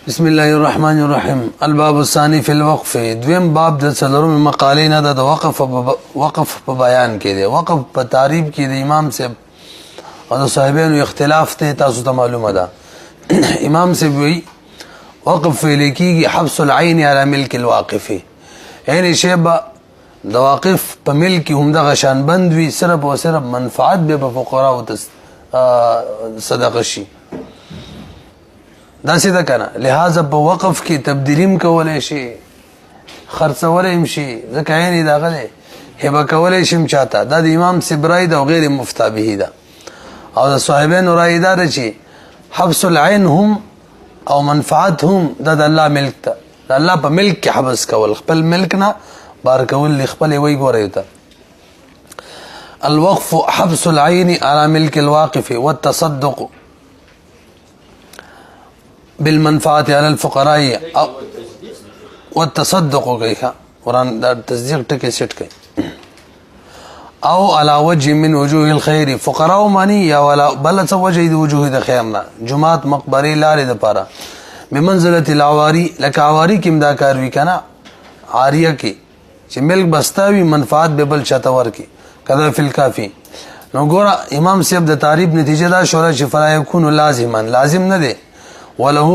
بسم الله الرحمن الرحيم. الباب الثاني في الوقف. دویم باب د څلورم مقالې نه د وقف په بیان کې دی. وقف په تعریف کې د امام صاحب او د صاحبانو اختلاف ته تاسو ته معلومه ده. امام صاحب وی وقف ویل کېږي حبس العين على ملك الواقف، یعنی شی به د واقف په ملک هم د غشان بند وي، صرف او صرف منفعت به په فقراء او صدقه شي. دا سیده کنه، لہذا په وقف کې تبدیلیم کولای شي، خرڅولای شي، ځکه یعنی دا غلې هبه کولای شي چاته. دا د امام سبرای دا غیر مفتا به ده، او د صاحبانو رای دا چې حبس العين هم او منفعت هم د الله ملک ته، د الله په ملک کې حبس کول، خپل ملک نه بار کول خپل وی ګورې ته. الوقف حبس العين على ملك الواقف والتصدق بالمنفعة على الفقراء والتصدق كيها قرآن دا تصديق تكي سيت كي او على وجه من وجوه الخير فقراء ماني يا ولا بل وجه دي وجوه د خيرنا جمعات مقبري لاري د پارا بمنزله العواري لك عواري كم دا کار وی کنا عاریه کی چې ملک بستاوي منفعت به بل چاته ورکی کذا فی الکافی. نو ګور امام صاحب د تعریف نتیجه دا شورا چې فلا يكون لازما لازم نه دی، وله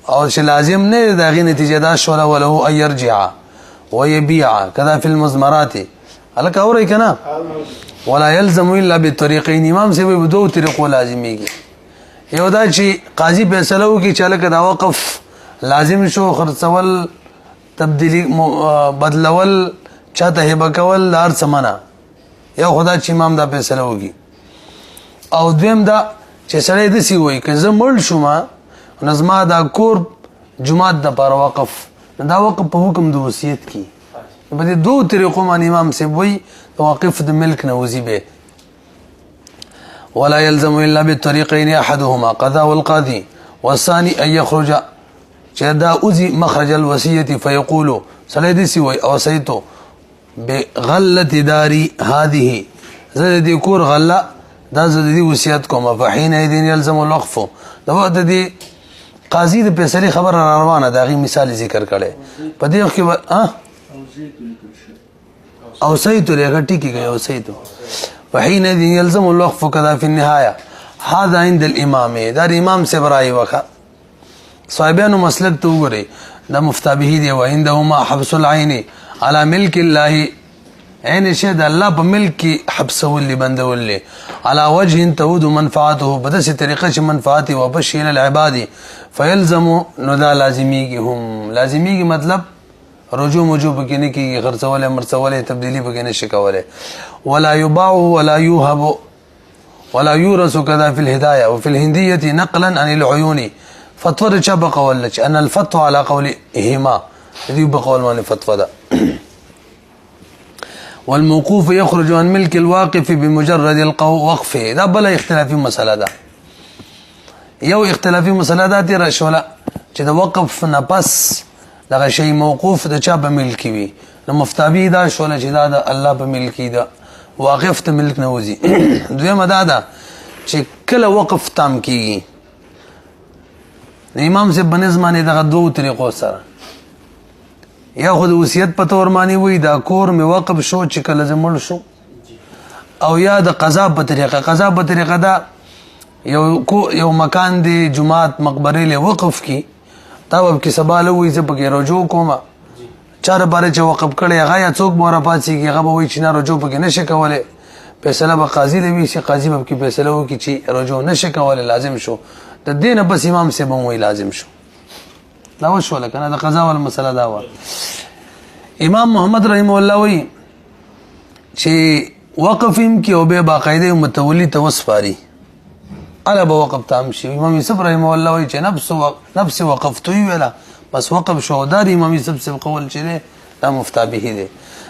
او چې لازم نه دا غي نتیجه دا شولا وله ان يرجع ويبيع كذا في المزمرات الک اوري کنا ولا يلزم الا بالطريقين. امام سے به دوه طریقو لازميږي. یو دا چې قاضي فیصله وکړي چې الک دا وقف لازم شو، خرڅول تبدیلی بدلول چاته هبه کول لار سمانا، یو خدا چې امام دا فیصله وکړي. او دویم دا چې سړی د سی وای که زه مړ شوم نظما دا کور جمعات د پر وقف، دا وقف په حکم د وصیت کی. په دې دوه طریقو باندې امام صاحب وی واقف د ملک نه وزي به. ولا يلزم الا بالطريقين احدهما قضاء القاضي والثاني ان يخرج جدا اوزي مخرج الوصيه فيقول سليدي سوي او سيتو بغله داري هذه زدي کور غله دا زدي وصیت کوم، فحين اذن يلزم الوقف. دا وخت دي قاضي د فیصله خبر روانه دا غي مثال ذکر کړي په دې وخت کې او سيتو لګه ټکی کوي او سيتو وحين يلزم الوقف كذا في النهايه. هذا عند الامام، دا امام سے برای وکا صاحبانو مسلک تو غري دا مفتابه دي. وعندهما حبس العين على ملك الله، عین شه د الله په ملک کې حبس ولې بندولې على وجه تعود منفعته، بدس طریقه چې منفعت او بشین العباد فيلزم نو دا لازمیږي، هم لازمیږي مطلب رجوع موجوب کې نه کېږي، خرڅول مرڅول تبدیلی به نه شي کوله. ولا يباع ولا يوهب ولا يورث كذا في الهدايه وفي الهنديه نقلا عن العيون. فتوى چا بقول ان الفتوى على قولهما دي بقول معنی فتوى ده. والموقوف يخرج عن ملك الواقف بمجرد الوقف. دا بل اختلافي مسألة ده. یو اختلافي مسألة ده تیر شولا چې د وقف نه پس دغه شی موقوف د چا په ملک وي، نو مفتابی دا شولا چې دا د الله په ملک ده، واقف ته ملک نه وځي. دویمه دا ده چې کله وقف تام کیږي امام سے بنظمانه دغه دوه طریقو سره، یا خود وصیت په تور معنی وي دا کور می وقف شو چې کله زمړ شو، او یا د قضا په طریقه. قضا په طریقه دا یو مکان دی جمعات مقبره له وقف کی تاب کې سباله وي چې پکې رجوع کومه چاره باره چې وقف کړي هغه یا څوک مور پاتې کی هغه وي چې نه رجوع پکې نشه کوله. فیصله به قاضي دی چې قاضي به کې فیصله وکړي چې رجوع نشه کوله لازم شو، د دینه بس امام سے به وي لازم شو. دا وشو لکنه د قضا ول مسله دا و. امام محمد رحم الله وی چې وقفم کې او به باقاعده متولی توسفاری الا به وقف تام شي. امام یوسف رحم الله وی چې نفس وقفت ویلا بس وقف شو. دا امام یوسف سے قول چې دا مفتابه دي.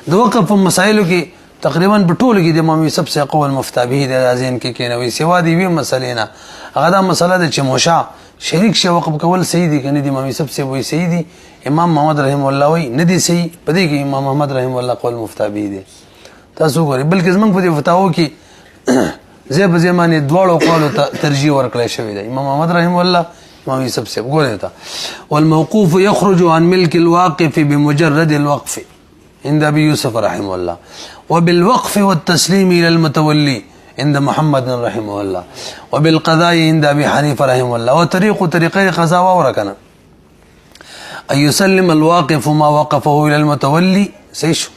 د وقف مسائلو کې تقریبا په ټولو کې د امام یوسف سے قول مفتابه دي ځین کې کینوي سوا دی وی مسلې نه. هغه دا مسله ده چې موشا شریک شي وقف کول صحیح دي کنه دي. امام یوسف سے وی صحیح دي، امام محمد رحم الله وی نه دي صحیح. پدې کې امام محمد رحم الله قول مفتابه دي. تاسو ګورئ بلکې زمونږ په فتاوو کې زه په زمانه دواړو قولو ته ترجیح ورکړی شوی دی. امام محمد رحم الله مولوي صاحب سے ګورې تا والموقوف يخرج عن ملك الواقف بمجرد الوقف عند ابي يوسف رحمه الله وبالوقف والتسليم الى المتولي عند محمد رحمه الله وبالقضاء عند ابي حنيفه رحمه الله طريقه قضاء وركنا ان يسلم الواقف ما وقفه الى المتولي سيشو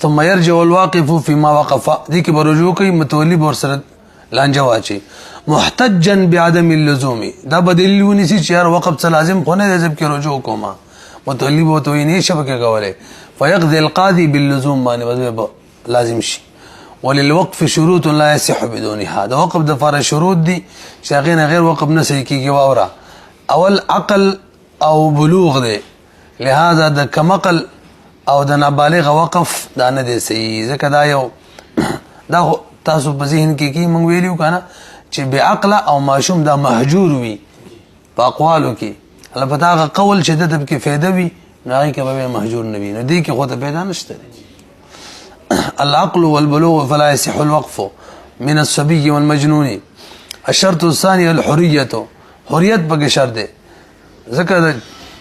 ثم يرجع الواقف فيما وقف دي کې برجو کوي متولي ورسره لانجه واچي محتجا بعدم اللزوم دا بدلیل ونیسي چې یار وقف څه لازم خو نه دی، ځکه رجوع کوما متولي به تو نه شبکه کوله فيقضي القاضي باللزوم باندې لازم شي. وللوقف شروط لا يصح بدونها، دا وقف د فار شروط دي چې هغه غیر وقف نه صحیح کیږي. واورا اول عقل او بلوغ دی، لہذا د کمقل او د نابالغ وقف دا نه دی صحیح، ځکه دا یو دا تاسو په ذهن کې کی مونږ ویلو کنه چې بعقل او ماشوم دا مهجور وي په اقوالو کې، البته هغه قول چې د کې فایده وي نه کې به مهجور نه وي، نو دې کې خو ته پیدا نشته. العقل والبلوغ فلا يصح الوقف من الصبي والمجنون. الشرط الثاني الحريه، حریت پکې شرط ده، ځکه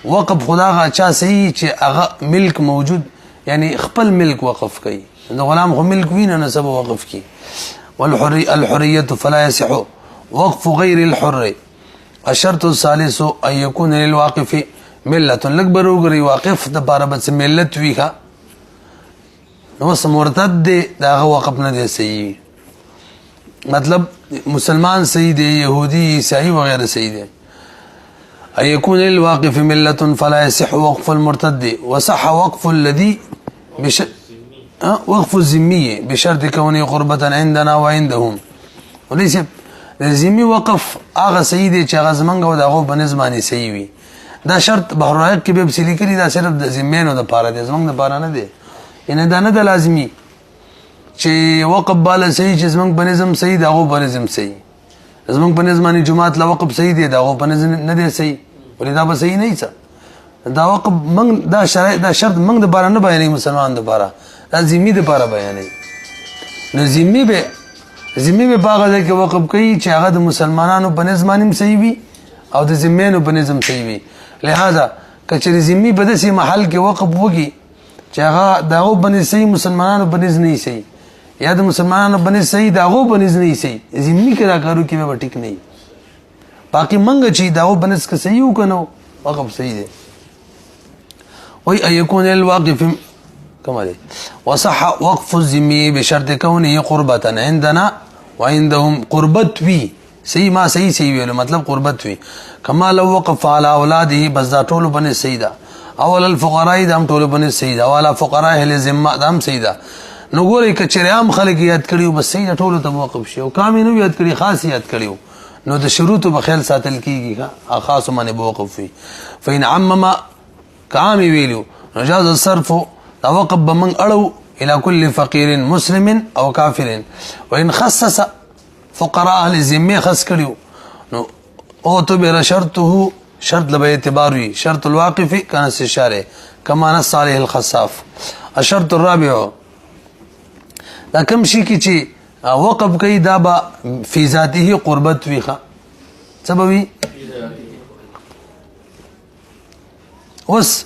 وقف خداغه چا صحیح چې هغه ملک موجود، یعنی خپل ملک وقف کوي، د غلام خو ملک وینه نه سبب وقف کی. الحريه فلا يصح وقف غير الحر. الشرط الثالث ان يكون للواقف مله، لکبر وګری واقف د بار بس ملت ویخه نو مرتد دی دا وقف نه دی صحیح، مطلب مسلمان صحیح دی، يهودي عیسائی وغیرہ صحیح دی. ان يكون للواقف مله فلا يصح وقف المرتد. وصح وقف الذي وقف الذمي بشرط كونه قربة عندنا وعندهم. وليس الذمي وقف هغه صحیح دی چې هغه زمنګ او دغه بنظمانی صحیح وي. دا شرط بحر الرائق کې به سلی کړی، دا صرف د ذمینو د پاره دی، زمنګ د پاره نه دی. ان دا نه د لازمي چې وقف بالا صحیح چې زمنګ بنظم صحیح دغه بنظم صحیح، زمنګ بنظمانی جماعت لا وقف صحیح دی دغه بنظم نه دی صحیح، ولې دا به صحیح نه ځه. دا وقف من دا شرط دا شرط من د باره نه بیانې، مسلمان د باره دا ذمي د باره بیانې. نو ذمي به باغه کې وقف کوي چې هغه د مسلمانانو بنظمانیم صحیح وي او د ذمینو بنظم صحیح وي. لہذا کچری ذمي په داسې محل کې وقف وږي چې هغه داغو بنظم صحیح، مسلمانانو بنظم نه صحیح، یا د مسلمانانو بنظم صحیح داغو بنظم نه صحیح، ذمي کې راکارو کې به ټیک نه. باقي منګه چې داغو بنظم کې صحیح وکنو وقف صحیح دی. وي ان يكون الواقف كما دي. وصح وقف الذمي بشرط كونه قربة عندنا وعندهم. قربت وي صحیح، ما صحیح ویلو مطلب قربت وي. كما لو وقف على اولاده، بس دا ټول بنه صحیح ده. اول الفقراء دام ټول بنه صحیح ده، والا فقراء اهل ذمه دام صحیح ده. نو ګوري کچره عام خلک یاد کړیو بس صحیح ټول ته موقف شي، او کامې نو یاد کړی خاص یاد کړیو، نو د شروط په خیال ساتل کیږي، خاص باندې موقف وي. فإن عمم کام ویلو نجاز الصرف، دا وقف بمن اړو الى كل فقير مسلم او كافر. وان خصص فقراء اهل الذمه خص کړیو نو او تو به شرطه، شرط لبه اعتبار وي. شرط الواقف كان استشاره كما نص عليه الخصاف. الشرط الرابع دا کوم شي کی چې وقف کوي دا با فی ذاته قربت ویخه سببي. اوس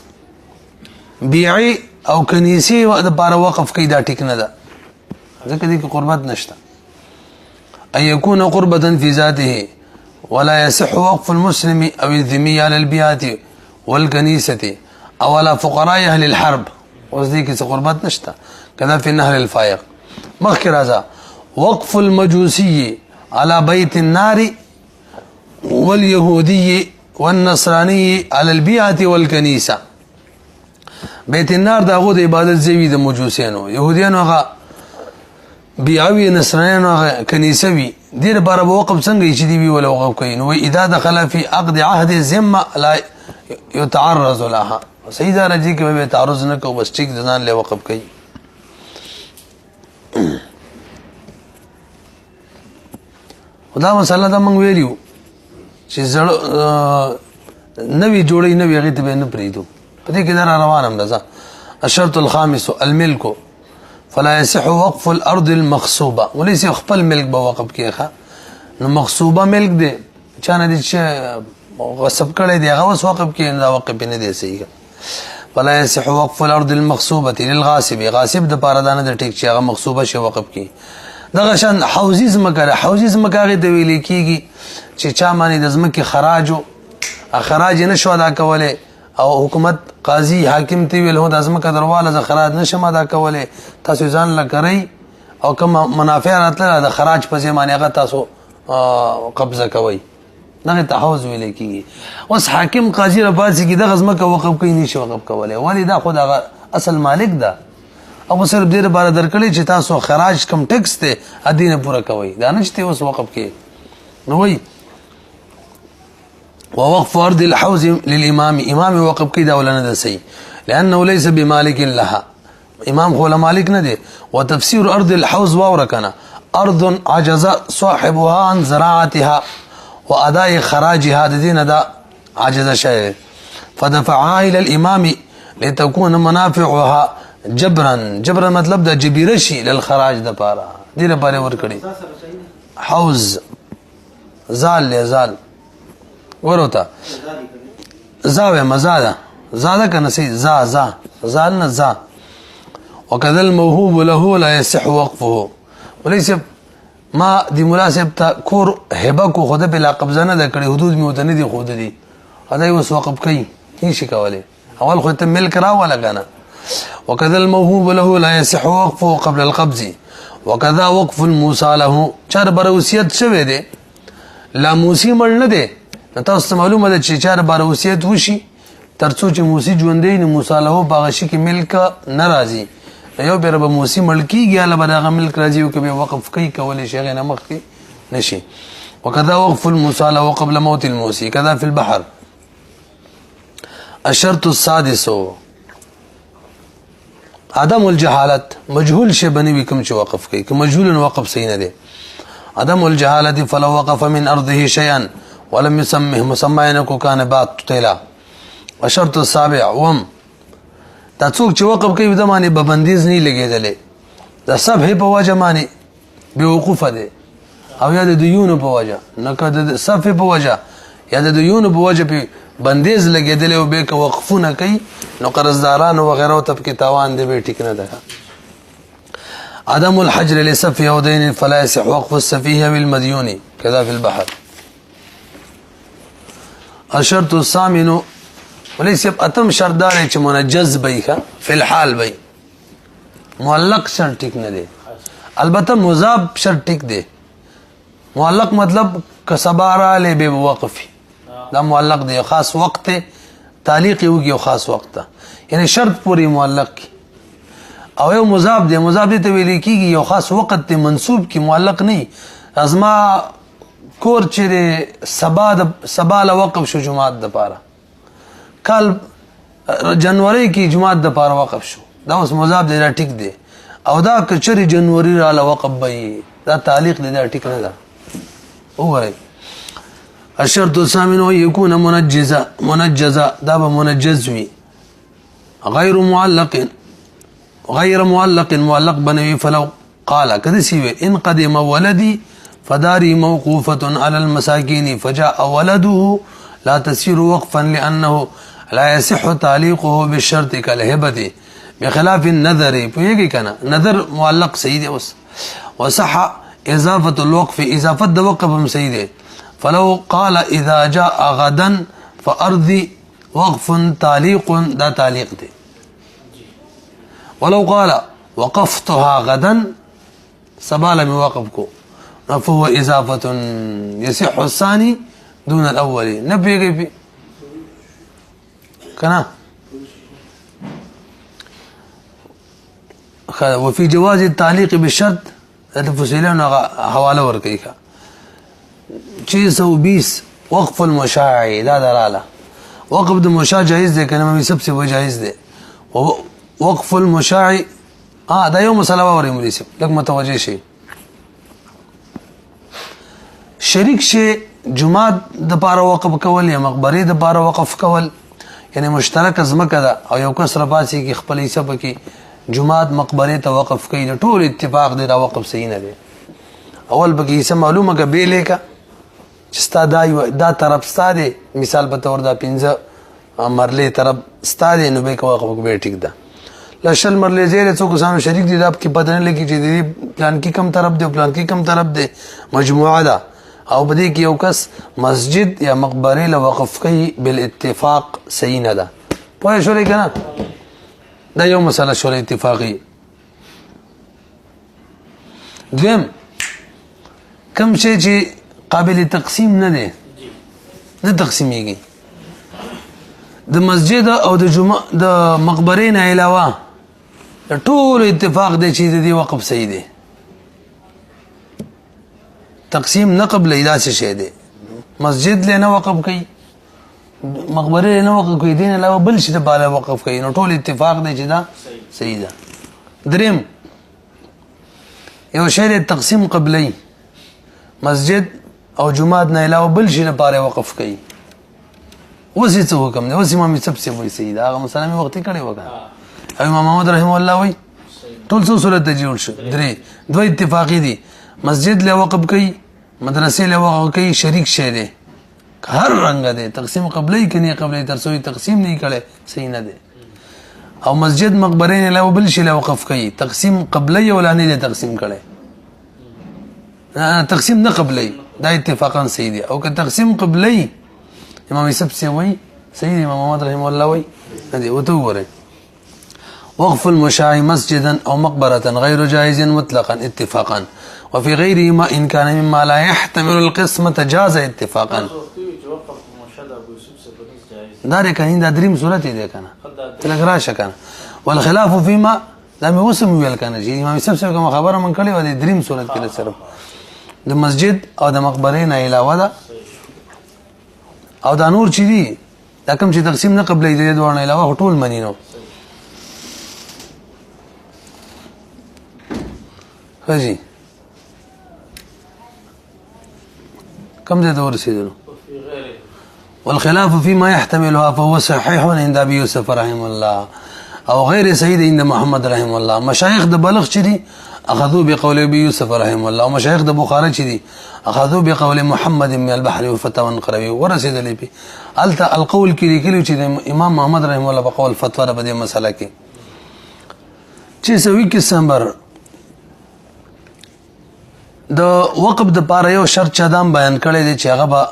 بیعی او کنیسی د بار وقف کوي دا ټیک نه ده، ځکه دې کې قربت نشته. ان يكون قربة في ذاته ولا يصح وقف المسلم او الذمي على البيعة والكنيسة او على فقراء اهل الحرب، اوس دې کې قربت نشته. كذا في النهر الفائق مخکې راځه. وقف المجوسي على بيت النار واليهودي والنصراني على البيعة والكنيسة. بیت النار داغو د عبادت زوی د مجوسیانو، يهوديانو هغه بیعوي، نصرانیانو هغه کنيسوي. دې لپاره به وقف څنګه چې دی وی ولا وقف کوي. نو اذا دخل في عقد عهد الذمه لا يتعرض لها، صحیح دا راځي کې به تعرض نه کوي، بس ټیک ځان له وقف کوي. خدا مسله دا مونږ ویلو چې زړه نوی جوړي نوی هغه ته نه پریدو، پدې کې دا روانم ده. الشرط الخامس الملك فلا يصح وقف الارض المغصوبه. وليس خپل ملک به وقف کیخه، نو مغصوبه ملک دی چانه دي چې غصب کړی دی هغه اوس وقف کې دا وقف نه دی صحیح ولا يصح وقف الارض المغصوبه للغاصب غاصب د پاره دانه د ټیک چې هغه مغصوبه شي وقف کی دغه شان حوزیز مکه حوزیز مکه د ویل کیږي چې چا باندې د ځمکې خراج نشو ادا کوله او حکومت قاضي حاکم تی ویل هو د ځمکه درواله ز خراج نشم ادا کوله تاسو ځان لګرئ او کوم منافع راتله د خراج په ځمانه هغه تاسو قبضه کوي دغه تحوز ویل کیږي اوس حاکم قاضي رباسي کې د غزمه وقف کوي نشي وقف کوله ولی دا خود هغه اصل مالک ده او صرف دې لپاره درکړي چې تاسو خراج کم ټیکس ته ادینه پوره کوي دا نشته اوس وقف کې نو وي ووقف ارض الحوز للامام امام وقف کې دا ولنه ده صحیح لانه ليس بمالك لها امام هو مالک نه دی وتفسير ارض الحوز واورکنا ارض عجز صاحبها عن زراعتها واداء خراجها دين دا عجز شيء فدفعها الى الامام لتكون منافعها جبرا مطلب دا جبیره شي للخراج د پاره دې لپاره ور کړی حوز زال ورته زاوه مزاده زاده کنه سي زال نه زا وكذا الموهوب له لا يصح وقفه وليس ما دي مناسب تا کور هبه کو خود بلا قبضه نه د کړي حدود می وته نه دي خود دي ادا وس وقف کوي هیڅ کوله اول خو ته ملک را ولا کنه وكذا الموهوب له لا يصح وقفه قبل القبض وكذا وقف الموصى له چار بروسیت شوه دي لا موسی مړ نه دي تاسو معلومه ده چې چار بروسیت وشي ترڅو چې موسی ژوندې نه موسی له باغشي کې ملک ناراضي یو بیر به موسی ملکی گیا لبدا ملک راځي او کبه وقف کوي کول شي غنه مخ کې نشي وكذا وقف الموصى له قبل موت الموصي كذا في البحر الشرط السادس عدم الجهالت مجهول شی بنوي کوم چې وقف کوي که مجهول وقف صحیح نه دی عدم الجهالت فلو وقف من ارضه شيئا ولم يسمه مسمى كان بات تلا الشرط السابع وم دا څوک چې وقف کوي د معنی ببندیز نه لګیدلې دا سب هي په وجه معنی بیوقوفه دي او یا د دیونو په وجه نه کده سب په وجه یا د دیونو په وجه په بندیز لګیدلې او به وقفونه کوي نو قرضداران او غیره ته کې تاوان دی به ټیک نه ده عدم الحجر لسفه او دين فلا يصح وقف السفيه بالمديون كذا في البحر الشرط الثامن وليس اتم شرط دار چې منجز بيخه في الحال بي معلق شرط ټیک نه دی البته مضاف شرط ټیک دی معلق مطلب کسبارا له به وقف دا معلق دی خاص وقت تعلیق یو خاص وقت یعنی شرط پوری معلق کی او یو مضاف دی ته ویل کیږي یو خاص وقت ته منسوب کی معلق نه ازما کور چې سبا له وقف شو جمعات د پاره کال جنوري کې جمعات د پاره وقف شو دا اوس مضاف دی را ټیک دی او دا کچري جنوري را له وقف به دا تعلیق دی دا ټیک نه ده وګورئ الشرط الثامن يكون منجزا دا به منجز وي غير معلق بنوي فلو قال كذا سيوي ان قدم ولدي فداري موقوفة على المساكين فجاء ولده لا تسير وقفا لأنه لا يصح تعليقه بالشرط كالهبة بخلاف النذر بيجي كان نذر معلق سيدي وصح إضافة الوقف إضافة الوقف سيدي فلو قال إذا جاء غدا فأرضي وقف تعليق دا تعليق دي ولو قال وقفتها غدا سبال من وقفكو فهو إضافة يصح الثاني دون الأول نبي في كنا وفي جواز التعليق بالشرط الفصيلين حوالة ورقيقة 620 وقف المشاع لا دلاله وقف المشاع جائز ده کنه مې سب سے وہ جائز ده وقف المشاع دا یو مسله وری مولوی صاحب لکه متوجه شي شریک شي جمعه د پاره وقف کول یا مقبره د پاره وقف کول یعنی مشترک ازمکه ده او یو کس رباسي کې خپل حساب کې جمعه مقبره ته وقف کوي ټول اتفاق دی دا وقف صحیح نه دی اول بګی سم معلومه ک بیلې کا چې ستا دا طرف ستا دی مثال په طور دا 15 مرلې طرف ستا دی نو به کوه به ټیک ده لشل مرلې زیره څو کسانو شریک دي دا کې پته نه لګي چې دې پلان کې کم طرف دی پلان کې کم طرف دی مجموعه ده او بده کې یو کس مسجد یا مقبره له وقف کوي بالاتفاق صحیح نه ده پوه شو کنه دا یو مسله شو اتفاقی دویم کم شي چې قابل تقسیم نه دی نه تقسیمیږي د مسجد او د جمعه د مقبره نه علاوه د ټول اتفاق دی چې د دې وقف صحیح دی تقسیم نه قبل اجازه شي دی مسجد له نه وقف کوي مقبره له نه وقف کوي دین علاوه بل شي د بالا وقف کوي نو ټول اتفاق دی چې دا صحیح ده دریم یو شی تقسیم قبلی مسجد او جمعه نه علاوه بل شي لپاره وقف کوي وسی څه حکم دی وسی امام سبسه وای صحیح دا هغه مثلا می وخت کړي وکړه امام محمد رحم الله وای ټول څه صورت ته جوړ شو درې دوه اتفاقی دي مسجد له وقف کوي مدرسې له وقف کوي شریک شه دي هر رنگ دی تقسیم قبلی کني قبلی ترسوي تقسیم نه کړي صحیح نه دی او مسجد مقبره نه له بل شي له وقف کوي تقسیم قبلی ولا نه تقسیم کړي تقسیم نه قبلی دا اتفاقا صحیح دی او که تقسیم قبلی امام سبسي وي سيدي امام محمد رحمه الله وي هذه وتوري وقف المشاع مسجدا او مقبره غير جائز مطلقا اتفاقا وفي غيرهما ان كان مما لا يحتمل القسمه جاز اتفاقا دار كان دا دريم صورت دي کنه تلګرا شکنه والخلاف فيما لم يوسم ويل کنه جي امام سبسي کوم خبره من کړي و دي دريم صورت کې صرف د مسجد او د مقبره نه علاوه ده او دا نور چي دي دا کوم چې تقسیم نه قبلې دي دوه نه علاوه ټول منینو حاجی كم ذي دور سيدنا والخلاف فيما يحتملها فهو صحيح عند ابي يوسف رحمه الله او غير سيد عند محمد رحمه الله مشايخ د بلغ چدي اخذوا بقول ابي يوسف رحمه الله ومشايخ د بخاري چدي اخذوا بقول محمد من البحر وفتوى قروي ورسد لي به القول كلي چې امام محمد رحمه الله بقول فتوا د دې مسله کې چې سوي دسمبر د وقف د پاره یو شرط چدام بیان کړی دی چې هغه به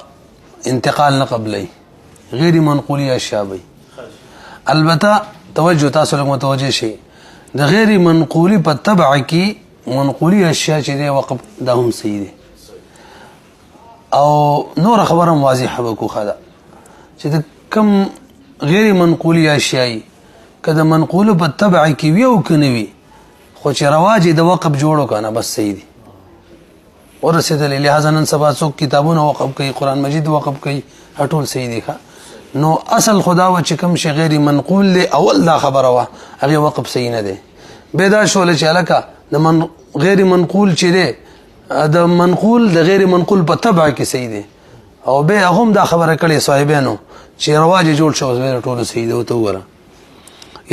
انتقال نه قبلې غیر منقولی اشیاء وي البته توجه تاسو له متوجه شي د غیر منقولی په تبع کې منقولی اشیاء چې دی وقف د هم صحیح دي او نور خبره واضحه وکړه دا چې د کم غیر منقولی اشیاء کله منقول په تبع کې ویو کني وي خو چې رواج د وقف جوړو کنه بس صحیح دي ورسېدل لہذا نن سبا څوک کتابونه وقف کوي قران مجید وقف کوي ټول صحیح دي نو اصل خدا و چې کوم شی غیر منقول له اول دا خبره وا هغه وقف صحیح نه دی به دا شول چې الکا د غیر منقول چې دی د منقول د غیر منقول په تبع کې صحیح دی او به هم دا خبره کړي صاحبانو چې رواج جوړ شو ټول صحیح دی او ته وره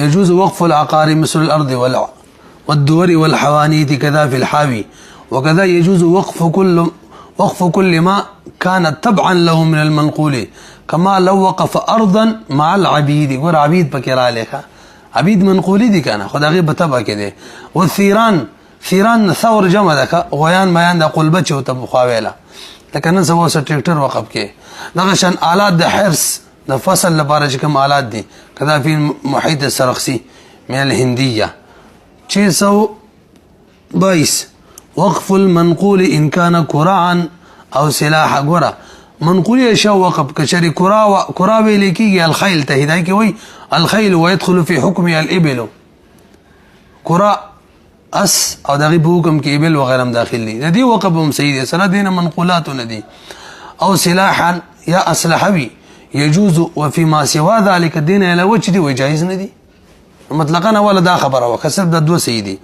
يجوز وقف العقار مثل الارض والدور والحوانيت كذا في الحاوي وكذا يجوز وقف كل ما كان تبعا له من المنقول كما لو وقف ارضا مع العبيد ور عبيد بكرا لك عبيد منقولي دي كان خدای بتبع كده والثيران ثور جمع دك غيان بيان د قلبچ او تبخاويله لكن نن سبا ټریکټر وقف کې دغه شان آلات د حرس د فصل لپاره چې کوم آلات دي کذا في محيط السرخسي من الهنديه 622 وقف المنقول ان كان كراعا او سلاح غرا منقول اشياء وقف كشري كرا ويلكي الخيل تهداي کی وي الخيل ويدخل في حكم الابل كرا اس او دغه حکم کې ابل وغيرهم داخل دي دي وقف هم سيد سره دين منقولات ندي او سلاحا يا اسلحوي يجوز وفيما سوى ذلك الدين الى وجه دي وجائز ندي مطلقا ولا دا خبره وكسب د دو سيدي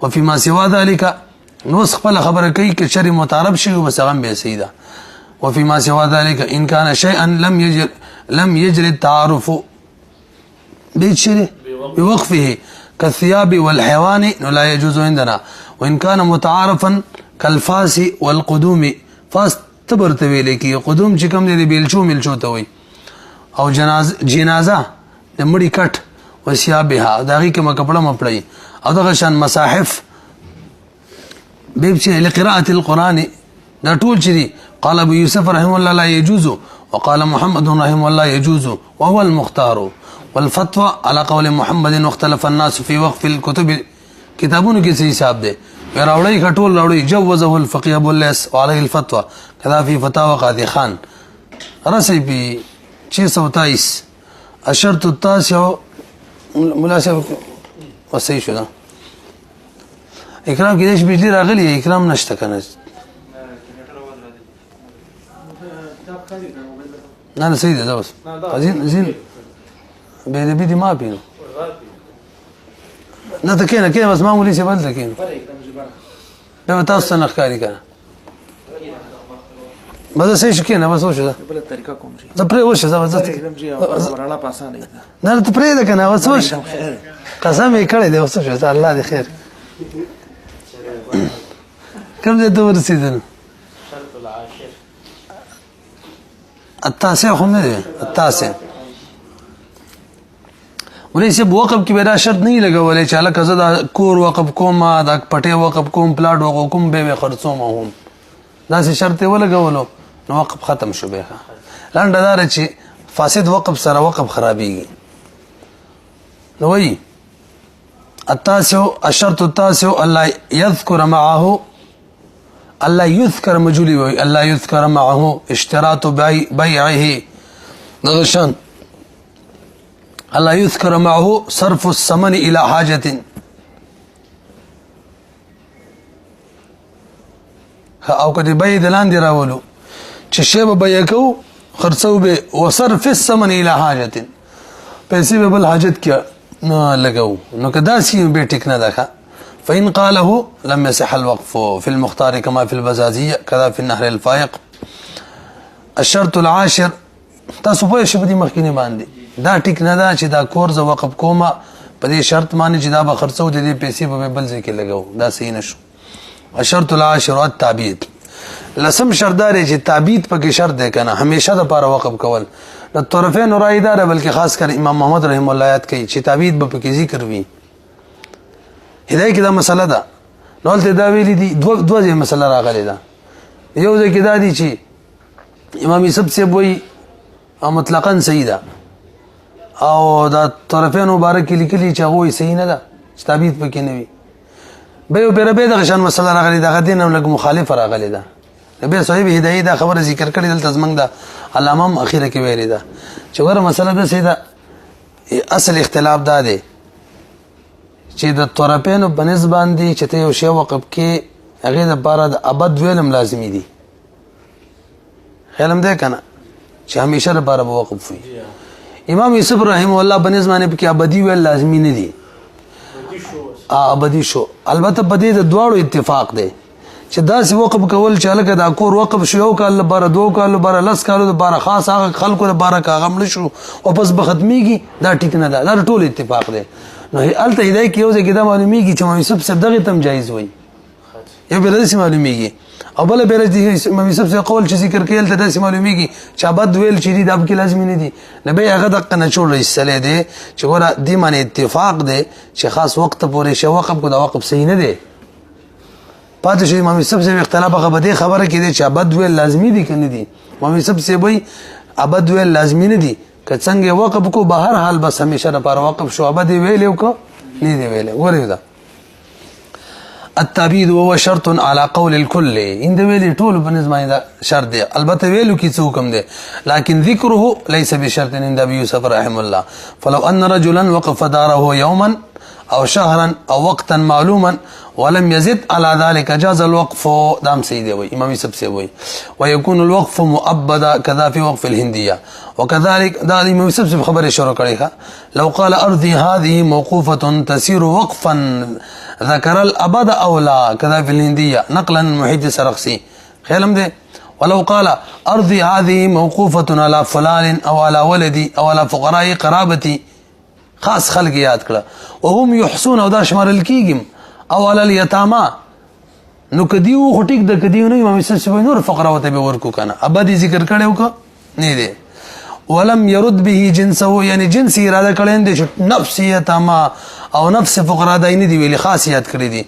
وفيما سوى ذلك نوس خپل خبره کوي چې شری متعارف شي او بسغم به سیده وفيما سوى ذلك ان كان شيئا لم يجري التعارف بوقفه كالثياب والحيوان لا يجوز عندنا وان كان متعارفا كالفاس والقدوم فاس تبر ته ویل کی قدوم چې کوم دی بیلچو ملچو ته وي او جنازه د مړی کټ وسیابها داغي کوم کپڑا مپړی او دغه شان مصاحف بيبشي لقراءة القرآن دا طول شدي قال أبو يوسف رحمه الله لا يجوز وقال محمد رحمه الله يجوز وهو المختار والفتوى على قول محمد واختلف الناس في وقف الكتب كتابون كي سي حساب ده راوړی خټول راوړی جوزه الفقيه ابو الليث وعليه الفتوى كذا في فتاوى قاضي خان رسي ب 623 الشرط التاسع مناسب وصي شو ده اکرام کې دیش بجلی راغلی اکرام نشته کنه نه صحیح ده بس زين به دې ما پینو نه ته کینه بس معمولی څه بل ته کینه دا تاسو نه ښکاری کنه مزه صحیح شو کینه بس وشه بل طریقه کوم شي زه پرې وشه زه وراله پاسانه نه ته پرې ده کنه بس وشه قسم یې کړی دی وشه الله دې خیر كم ذا دور سيدنا التاسع هم التاسع وليس بوقف کې بلا شرط نه لګولې چې الکه زدا کور وقف کوم دا پټه وقف کوم پلاټ وقف کوم به خرڅوم هم دا څه شرط ولګولو نو وقف ختم شو به لاندې دار چې فاسد وقف سره وقف خرابيږي نو وی التاسع الشرط التاسع الله يذكر معه الله يذكر مجولي وي الله يذكر معه اشتراط بيعه نغشان الله يذكر معه صرف الثمن الى حاجه او کدی بای دلان دی راولو چې شی به بای کو خرڅو به وصرف الثمن الى حاجه پیسې به بل حاجت کې نه لګاو نو کدا سی به ټیک نه ده فإن قاله لم يصح الوقف في المختار كما في البزازية كذا في النهر الفائق الشرط العاشر تاسو په شپدي مخکینه باندې دا ټیک نه دا چې دا کورز وقف کومه په دې شرط باندې چې دا به خرڅو د دې پیسې په بل ځای کې لګاو دا صحیح نشو الشرط العاشر التعبيد لسم شردار چې تعبید پکې شرط ده کنه همیشه د پاره وقف کول د طرفین رایدار بلکې خاص کر امام محمد رحم الله یاد کوي چې تعبید به پکې ذکر وي هدايه کې دا مسله ده نو ته دا ویلي دي دوه مسله راغلي ده یو ځکه دا دي چې امام یوسف سے وایي مطلقاً صحیح ده او دا طرفین مبارک لیکلي چې هغه صحیح نه ده تعبید پکې نه وي به د غشان مسله راغلي ده غدین نو لګ مخالف راغلي ده به صاحب هدايه دا خبره ذکر کړی دلته زمنګ ده علامه اخیره کې ویلي ده چې ور مسله ده سیده اصل اختلاف ده دی چې د طرفینو بنسبت باندې چې ته یو شی وقف کې هغه د بار د ابد ویلم لازمي دي خیالم ده کنه چې همیشه د بار وقف وي امام یوسف رحم الله بنسبت باندې کې ابدي ویل لازمي نه دي ابدي شو البته په دې د دواړو اتفاق دی چې دا سی وقف کول چې لکه دا کور وقف شو یو کال بار دو کال بار لس کال بار خاص هغه خلکو لپاره کاغم نشو او پس به ختميږي دا ټیک نه ده دا ټول اتفاق دی نو الته هدايه کې یو ځکه دا معلومیږي چې یوسف صاحب دغه تم جایز وای یو بل څه معلومیږي او بل به راځي یوسف صاحب قول چې ذکر کېل ته داسې معلومیږي چې ابد ویل چې دي د اب کې لازمي نه دي نبی هغه دغه نه چول رساله دي چې ګوره دې باندې اتفاق دی چې خاص وخت پورې شی وقف کو دا وقف صحیح نه دی پاتې شي امام یوسف صاحب اختلاف هغه بده خبره کې چې ابد ویل لازمي دي کنه دي امام یوسف صاحب وای ابد ویل لازمي نه دي که څنګه وقف کو بهر حال بس همیشه لپاره وقف شو ابد ویل یو کو نه دی ویل ورېدا التعبيد وهو شرط على قول الكل ان ویل ټول بنظم دا شرط دی البته ویلو کی څه حکم دی لكن ذكره ليس بشرط عند ابي يوسف رحمه الله فلو ان رجلا وقف داره يوما او شهرا او وقتا معلوما ولم يزد على ذلك جاز الوقف دام سيدي وي امام يوسف سيوي ويكون الوقف مؤبدا كذا في وقف الهنديه وكذلك دا امام يوسف خبر شروع کړي لو قال ارضي هذه موقوفه تسير وقفا ذكر الابد او لا كذا في الهنديه نقلا من محيط السرخسي خیالم ده ولو قال ارضي هذه موقوفه على فلان او على ولدي او على فقراء قرابتي خاص خلق یاد کړه وهم يحسون او دا شمارل کیږي او على اليتامى نو کدیو خټیک د کدیو نه امام صاحب سوي نور فقره وته به ورکو کنه ابدي ذکر کړو کو نه دی ولم يرد به جنسه یعنی جنس اراده کړي دي چې نفسیت ما او نفس فقره دای نه دی ویلي خاصیت کړی دي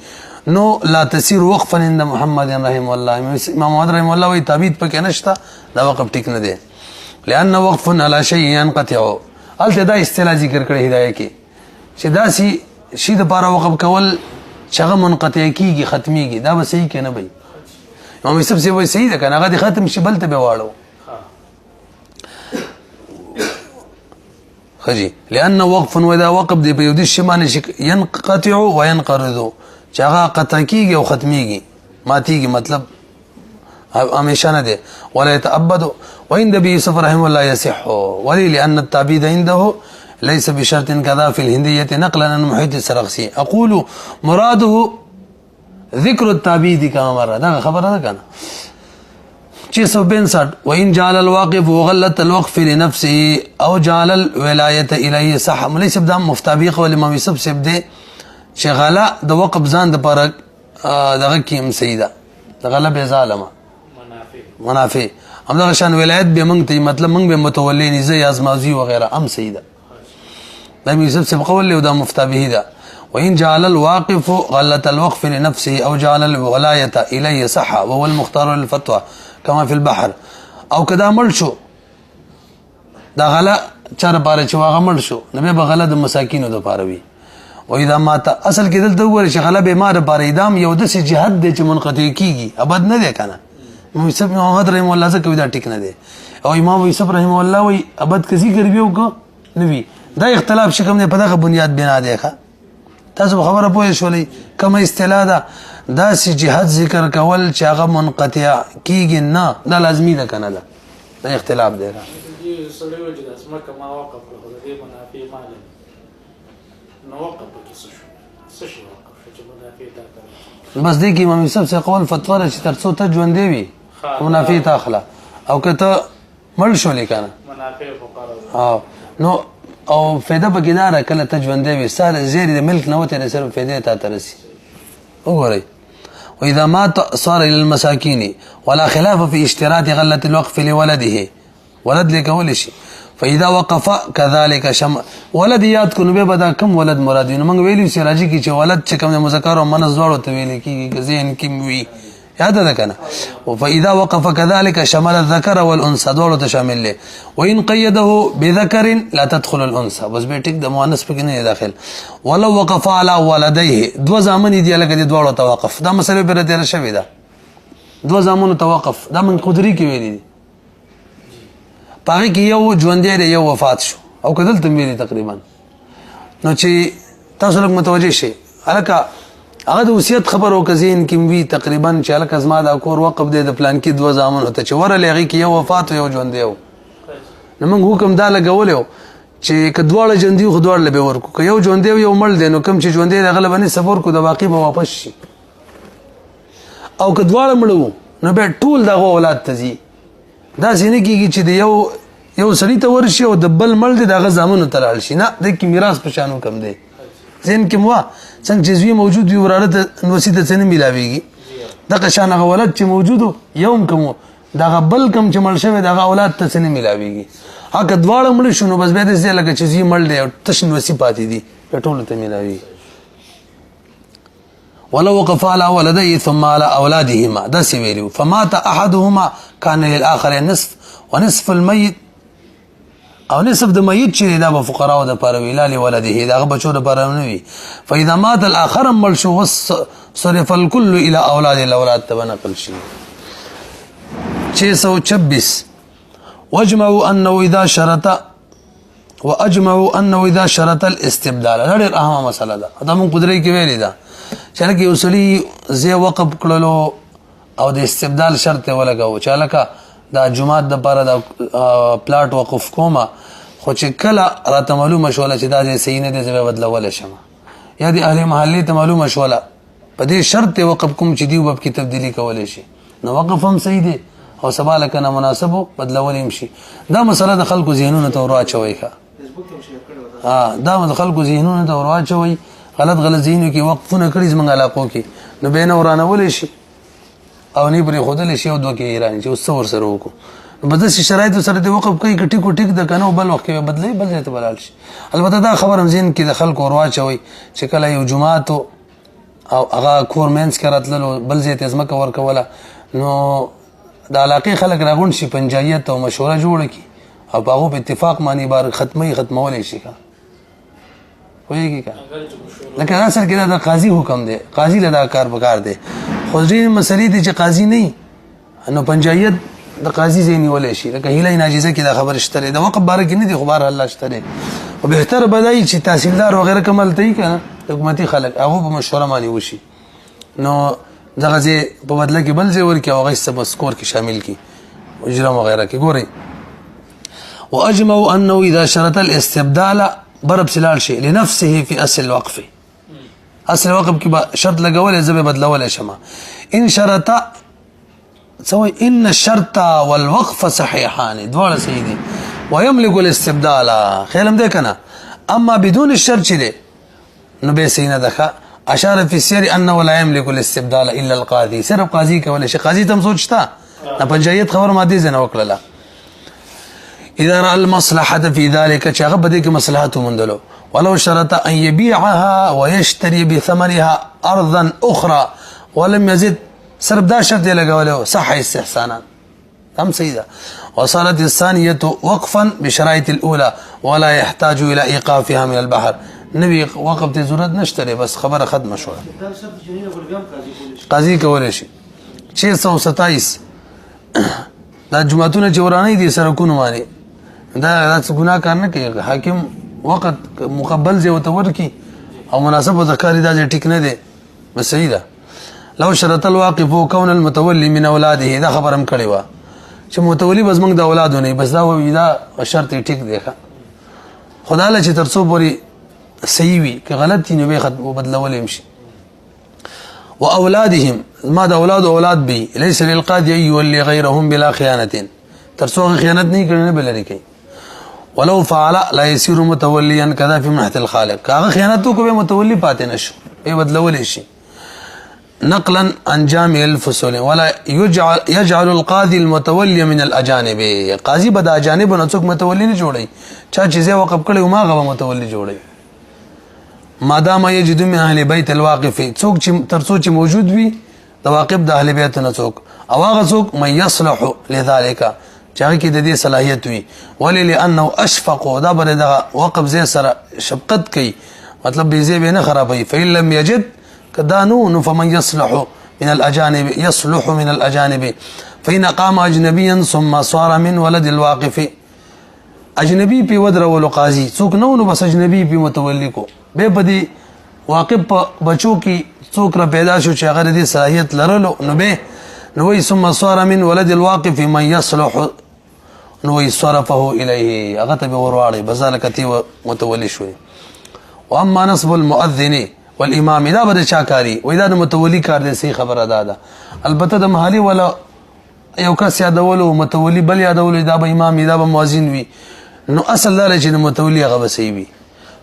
نو لا تسير وقفا عند محمد رحم الله امام محمد رحم الله وی تعبید پکې نشته دا وقف ټیک نه دی لأن وقف على شيء ينقطع الته دا اصطلاح ذکر کړی هدايه کې چې دا شي د پاره وقف کول چغه منقطع کیږي ختميږي دا به صحیح کنه بھائی امام صاحب سے وای صحیح ده کنه هغه ختم شي بل ته به واړو خجي لأن وقف واذا وقف دی په یو د شمانه ينقطع وينقرض چغه قطع کیږي او ختميږي ماتيږي مطلب همیشه نه دی ولا يتعبد وعند ابي يوسف رحمه الله يصح ولي لأن التعبيد عنده ليس بشرط كذا في الهندية نقلا عن محيط السرخسي أقول مراده ذكر التعبيد كما مرة ده خبر هذا كان 662 وإن جعل الواقف وغلت الوقف لنفسه أو جعل الولاية إليه صح ليس بدا مفتابيق والإمام يوسف سبده شغاله د وقف ځان د پاره دغه کیم سیدا دغه به ظالمه منافع هم دغه شان ولایت به مونږ ته مطلب مونږ به متولي نه زي ازمازي وغيرها ام سیدا دا يوسف سب قول له دا مفتى به دا وإن جعل الواقف غلة الوقف لنفسه أو جعل الولاية إليه صح وهو المختار للفتوى كما في البحر أو كذا ملشو دا غلا چار پاره چې واغه مړ شو نبي به غلا د مساکینو د پاره وي و اذا مات اصل کې دلته وګورئ چې غلا به مار پاره ادم یو د سي جهاد د چې منقطع کیږي ابد نه دی کنه یوسف محمد رحم الله زکه دا ټیک نه دی او امام یوسف رحم الله وي ابد کسي ګرځيو کو نبي دا اختلاف شکم نه په دغه بنیاد بنا دی ښه تاسو خبره پوه شولې کومه اصطلاح ده دا سي جهاد ذکر کول چې هغه منقطع کیږي نه دا لازمي ده کنه دا اختلاف دی سړی وجه د اسمکه ما وقف کړو د دې منافع مال نو وقف پکې څه شي وقف چې منافع تا کړ بس دې کې امام یوسف سے قول فتوا چې تر څو ته ژوند دی منافع تا اخلا او کته مړ شولې کنه منافع فقره نو او فایده پکې دار کله ته ژوند دی سره زیری د ملک نه وته سره فایده تا ترسي وګورئ واذا مات صار الى المساكين ولا خلاف في اشتراط غله الوقف لولده ولد لکول شي فاذا وقف كذلك شم ولد یاد کو نو به بدا کم ولد مراد نو موږ ویلو چې راځي کی چې ولد چې کوم مذکر او مؤنث دواړو ته ویل کیږي ذهن کې وي یاد ده کنه فاذا وقف كذلك شمل الذكر والانثى دواړو ته شامل له وان قيده بذكر لا تدخل الانثى بس به ټیک د مؤنث پکې نه داخل ولو وقف على ولديه دو زامن دي لکه دواړو توقف دا مسله به راته شوی ده دو زامن توقف دا من قدري کې ویلي دي پاره کې یو ژوند دی یو وفات شو او کدل تم ویلي تقریبا نو چې تاسو لږ متوجه شئ الکه هغه د وصیت خبرو کزین کې وی تقریبا چې الکه زما د کور وقف دی د پلان کې دو زامن هته چې ورلې هغه کې یو وفات او یو ژوند دی نو موږ حکم دا لګولیو چې کدواړه ژوند دی خو دواړه به ورکو که یو ژوند دی یو مړ دی نو کوم چې ژوند دی هغه باندې صبر کو د باقی به واپس شي او کدواړه مړو نو به ټول دغه اولاد تزي دا سینه کېږي چې د یو سړی ته ورشي او د بل مړ دی دغه زامنو ته لاړ شي نه د کې میراث په شانو کم دی ځین کې مو څنګه چې زوی موجود وي وراره ته وسیته څنګه ملاويږي دغه شان هغه ولد چې موجودو یوم کوم دغه بل کم چې مړ شوی دغه اولاد ته څنګه ملاويږي هغه دواړه مړ شونه بس به دې لکه چې زوی مړ دی او تشن وسی پاتې دي ټول ته ملاوي ولو وقف على ولديه ثم على اولادهما دا سی ویلو فمات احدهما كان للاخر نصف ونصف الميت او نصف د میت چې دا به فقراو د پاره ویلال ولده دا بچو د پاره نه وي فاذا مات الاخر مل شو صرف الكل الى اولاد الاولاد تبنقل شي 626 واجمعوا انه اذا شرط الاستبدال لړ اهم مسله ده دا مون قدرت کې ویل دا چې لکه اصلي زی وقف کړلو او د استبدال شرط ولګاو چې لکه دا جمعات د پاره د پلاټ وقف کومه خو چې کله راته معلومه شوله چې دا د سینې د زوی بدلول شم یا د اهل محله ته معلومه شوله په دې شرط وقف کوم چې دی وب کې تبدیلی کولای شي نو وقف هم صحیح دی او سباله کنه مناسبو بدلول هم شي دا مسله د خلکو ذهنونو ته ورواچوي ښه دا د خلکو ذهنونو ته ورواچوي غلط ذهنو کې وقفونه کړی زمونږ علاقو کې نو به نه ورانول شي او نه پرې خودل شي او دوه کې ایران چې اوس ور سره وکړو بدس شرایط سره د وقف کوي کټی کو ټیک د کنو بل وخت کې بدلې بل ځای ته بلال شي البته دا خبر هم زین کې د خلکو ورواچوي چې کله یو جمعات او هغه کورمنس کراتلو بل ځای ته ځمکه ورکوله نو د علاقې خلک راغون شي پنجایت او مشوره جوړ کی او هغه په اتفاق معنی بار ختمولې شي کا وایي کا لکه اصل کې دا قاضي حکم دی قاضي له کار وکړ دی خو ځینې مسلې دي چې قاضي نه نو پنجایت د قاضي زینی ولې شي لکه هیله ناجیزه کې دا خبر شته د وقف باره کې نه دی خو بار الله شته او بهتر بدای چې تحصیلدار وغیرہ کمل ته کنه حکومتي خلک هغه په مشوره معنی وشي نو دغه ځای په بدله کې بل ځای ورکی او هغه سب سکور کې شامل کی اجرام وغیرہ کې ګوري واجمعوا انه اذا شرط الاستبدال ضرب سلال شيء لنفسه في اصل الوقف اصل الوقف کې شرط لګول زبې بدلول شمه ان شرط سوي ان الشرط والوقف صحيحان دواړه صحیح دي ويملك الاستبدال خیالم ده کنه اما بدون الشرط ده نو به سینه ده اشار في السير انه لا يملك الاستبدال الا القاضي صرف قاضي کول شي قاضي تم سوچتا نه پنجایت خبر ماده زنه وکړه اذا راى المصلحه في ذلك چاغه بده کې مصلحت ومندلو ولو شرط ان يبيعها ويشتري بثمنها ارضا اخرى ولم يزد صرف دا شرط لګولو صح استحسانا هم سيده وصارت الثانيه وقفا بشرائط الاولى ولا يحتاج الى ايقافها من البحر نبي وقف ته ضرورت نشته بس خبره ختم شو قاضي کول شي 627 دا جمعتونه جورانی دي سرکونه مانی دا ګناه کار نه کوي حاکم وقت مقبل زي وتور کی او مناسب ذکر دا ټیک نه دي بس صحیح ده لو شرط الواقف كون المتولي من اولاده دا خبرم کړی و چې متولي بس موږ د اولادونه بس دا شرط ټیک دی خدای له چې ترڅو پوری صحیح وي که غلط نو به خد بدلول يمشي واولادهم ما دا اولاد به ليس للقاضي يولي غيرهم بلا خيانه ترڅو خیانت نه کړي نه بلري کوي ولو فعل لا يصير متوليا كذا في منحه الخالق کاغه خیانت کو به متولي پاتې نشو به بدلول شي نقلا عن جامع الفصول ولا يجعل القاضي المتولي من الاجانب قاضي بد اجانب نه څوک متولي نه جوړي چا چیزه وقف کړي او ما غو متولي جوړي مادام یجد من اهل بیت الواقف څوک چې ترڅو چې موجود وي د واقف د اهل بیت نه څوک او هغه څوک من يصلح لذلك چې کې د دې صلاحيت وي ولې لانه اشفق دا بر د وقف زي سره شفقت کوي مطلب به زي نه خرابوي فإن لم يجد كدانون فمن يصلح من الاجانب فإن قام اجنبيا ثم صار من ولد الواقف اجنبي په ودرولو قاضي څوک نو بس اجنبي په متولي کو به بدی واقف بچو کی څوک را پیدا شو چې هغه دې صلاحيت لرلو نو به نو ثم صار من ولد الواقف من يصلح نو يصرفه اليه هغه ته ورواړي بذلکتی متولي شوی واما نصب المؤذن والامام دا بده چاکاری و دا متولي کار دې صحیح خبر ادا ده البته د محلي ولا یو کس یادولو متولي بل یادولو دا به امام دا به مؤذن وي نو اصل دا چې متولي هغه صحیح وي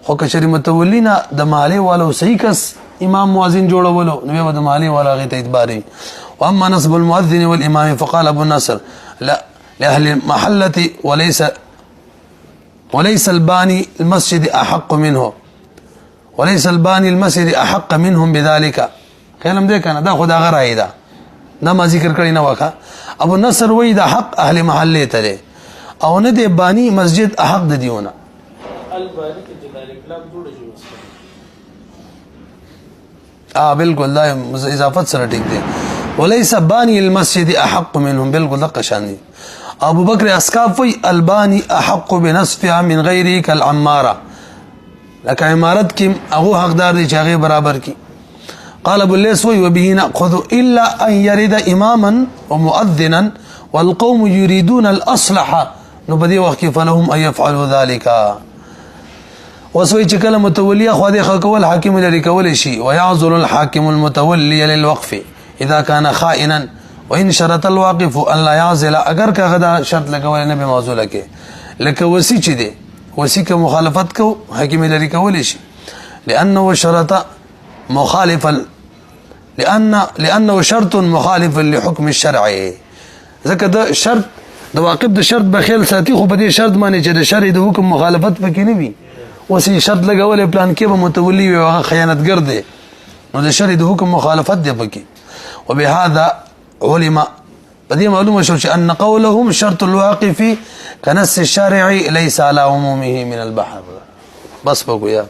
خو کچری متولي نه د محلي والو صحیح کس امام مؤذن جوړولو نو د محلي والا غي ته اعتباري واما نصب المؤذن والامام فقال ابو النصر لا لاهل المحله وليس الباني المسجد احق منه وليس الباني المسجد احق منهم بذلك کلم دې کنه دا خدا غراي دا ما ذکر کړی نه وکا ابو النصر وې دا حق اهل محله ته او نه دې باني مسجد احق د دیونه الباني کې د کلام جوړ شو بالکل دا اضافت سره ټیک دی وليس باني المسجد احق منهم بالکل دقه شان دي ابو بکر اسکافي الباني احق بنصفها من غيره كالعماره لك عمارت کې هغه حقدار دي چې هغه برابر کی قال ابو الليث وبه ناخذ الا ان يرد اماما ومؤذنا والقوم يريدون الاصلح نو بدي وخت فلهم ان يفعلوا ذلك وسوي چې کله متولي خو دې خکول حاکم لري کول شي ويعذر الحاكم المتولي للوقف اذا كان خائنا وان شرط الواقف ان لا يعزل اگر کا غدا شرط لګول نه به موضوع لکه لکه وسی چې دي وسی که مخالفت کو حاکم لري کول شي لانه شرط مخالف لانه شرط مخالف لحكم الشرع ځکه د شرط د واقف د شرط بخیل ساتي خو په دې شرط باندې چې د شرع د حکم مخالفت پکې نه وي وسی شرط لګولې پلان کې به متولی وي او خیانتګر دی نو د شرع د حکم مخالفت دی پکې وبهذا علم بدي معلومه شو ان قولهم شرط الواقف كنص الشارع ليس على عمومه من البحر بس بقوا يا